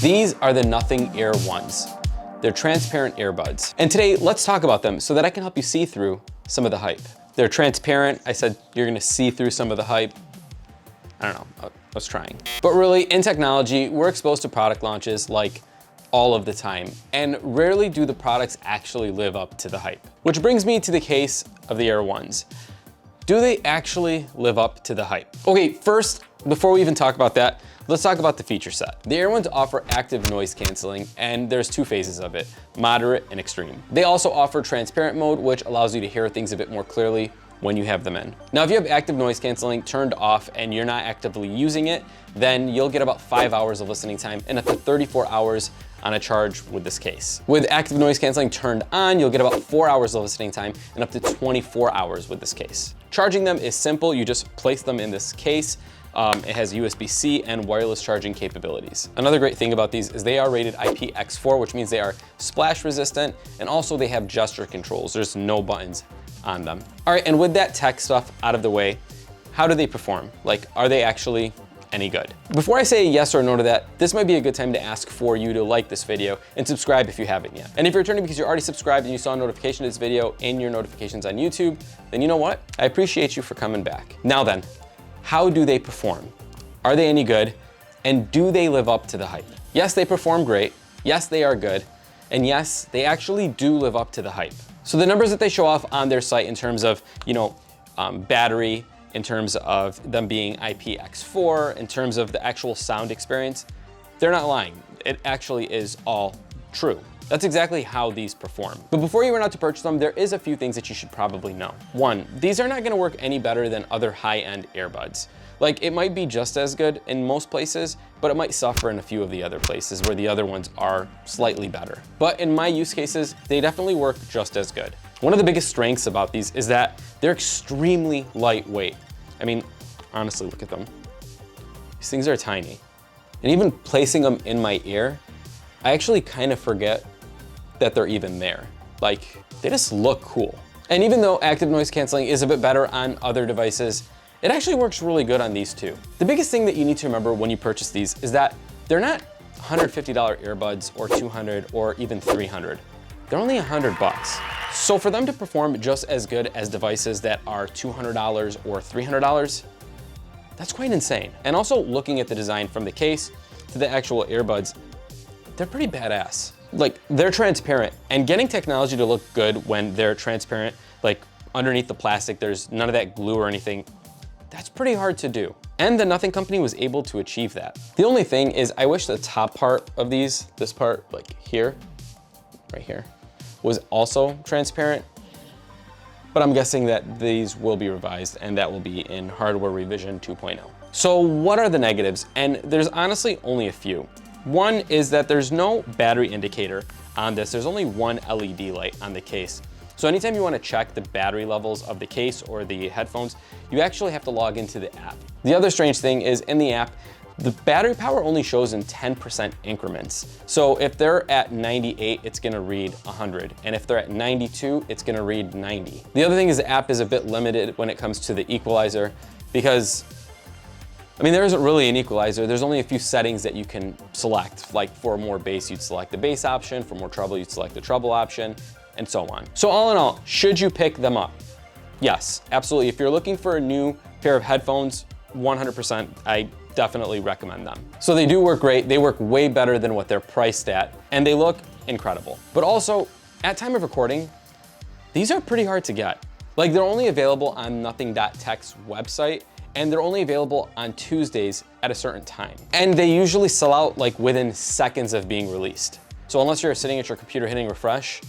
These are the Nothing Air ones. They're transparent earbuds. And today, let's talk about them so that I can help you see through some of the hype. They're transparent. I said you're gonna see through some of the hype. I don't know, I was trying. But really, in technology, we're exposed to product launches like all of the time, and rarely do the products actually live up to the hype. Which brings me to the case of the Air Ones. Do they actually live up to the hype? Okay, first, before we even talk about that, let's talk about the feature set. The Air Ones offer active noise canceling, and there's two phases of it, moderate and extreme. They also offer transparent mode, which allows you to hear things a bit more clearly when you have them in. Now, if you have active noise canceling turned off and you're not actively using it, then you'll get about 5 hours of listening time and up to 34 hours on a charge with this case. With active noise canceling turned on, you'll get about 4 hours of listening time and up to 24 hours with this case. Charging them is simple. You just place them in this case. It has USB-C and wireless charging capabilities. Another great thing about these is they are rated IPX4, which means they are splash resistant, and also they have gesture controls. There's no buttons on them. All right, and with that tech stuff out of the way, how do they perform? Like, are they actually any good? Before I say yes or no to that, this might be a good time to ask for you to like this video and subscribe if you haven't yet. And if you're returning because you're already subscribed and you saw a notification of this video in your notifications on YouTube, then you know what? I appreciate you for coming back. Now then, how do they perform? Are they any good? And do they live up to the hype? Yes, they perform great. Yes, they are good. And yes, they actually do live up to the hype. So the numbers that they show off on their site in terms of, battery, in terms of them being IPX4, in terms of the actual sound experience, they're not lying. It actually is all true. That's exactly how these perform. But before you run out to purchase them, there is a few things that you should probably know. One, these are not gonna work any better than other high-end earbuds. Like, it might be just as good in most places, but it might suffer in a few of the other places where the other ones are slightly better. But in my use cases, they definitely work just as good. One of the biggest strengths about these is that they're extremely lightweight. I mean, honestly, look at them. These things are tiny. And even placing them in my ear, I actually kind of forget that they're even there. Like, they just look cool. And even though active noise canceling is a bit better on other devices, it actually works really good on these too. The biggest thing that you need to remember when you purchase these is that they're not $150 earbuds or $200 or even $300. They're only $100. So for them to perform just as good as devices that are $200 or $300, that's quite insane. And also looking at the design from the case to the actual earbuds, they're pretty badass. Like, they're transparent, and getting technology to look good when they're transparent, like underneath the plastic, there's none of that glue or anything, that's pretty hard to do. And the Nothing Company was able to achieve that. The only thing is I wish the top part of these, this part like here, right here, was also transparent, but I'm guessing that these will be revised and that will be in hardware revision 2.0. So what are the negatives? And there's honestly only a few. One is that there's no battery indicator on this. There's only one LED light on the case. So anytime you want to check the battery levels of the case or the headphones, you actually have to log into the app. The other strange thing is in the app, the battery power only shows in 10% increments. So if they're at 98, it's gonna read 100. And if they're at 92, it's gonna read 90. The other thing is the app is a bit limited when it comes to the equalizer because, I mean, there isn't really an equalizer. There's only a few settings that you can select. Like for more bass, you'd select the bass option. For more treble, you'd select the treble option, and so on. So all in all, should you pick them up? Yes, absolutely. If you're looking for a new pair of headphones, 100%, I definitely recommend them. So they do work great. They work way better than what they're priced at, and they look incredible. But also, at time of recording, these are pretty hard to get. Like, they're only available on nothing.tech's website, and they're only available on Tuesdays at a certain time. And they usually sell out like within seconds of being released. So unless you're sitting at your computer hitting refresh,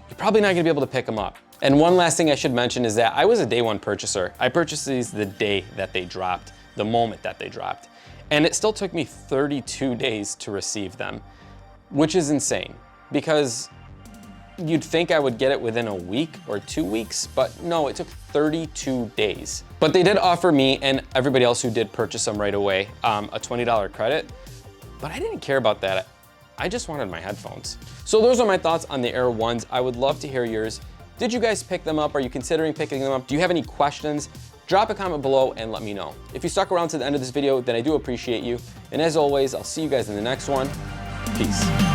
you're probably not gonna be able to pick them up. And one last thing I should mention is that I was a day one purchaser. I purchased these the day that they dropped, the moment that they dropped. And it still took me 32 days to receive them, which is insane because you'd think I would get it within a week or 2 weeks, but no, it took 32 days. But they did offer me and everybody else who did purchase them right away a $20 credit, but I didn't care about that. I just wanted my headphones. So those are my thoughts on the Air Ones. I would love to hear yours. Did you guys pick them up? Are you considering picking them up? Do you have any questions? drop a comment below and let me know. If you stuck around to the end of this video, then I do appreciate you. And as always, I'll see you guys in the next one. Peace.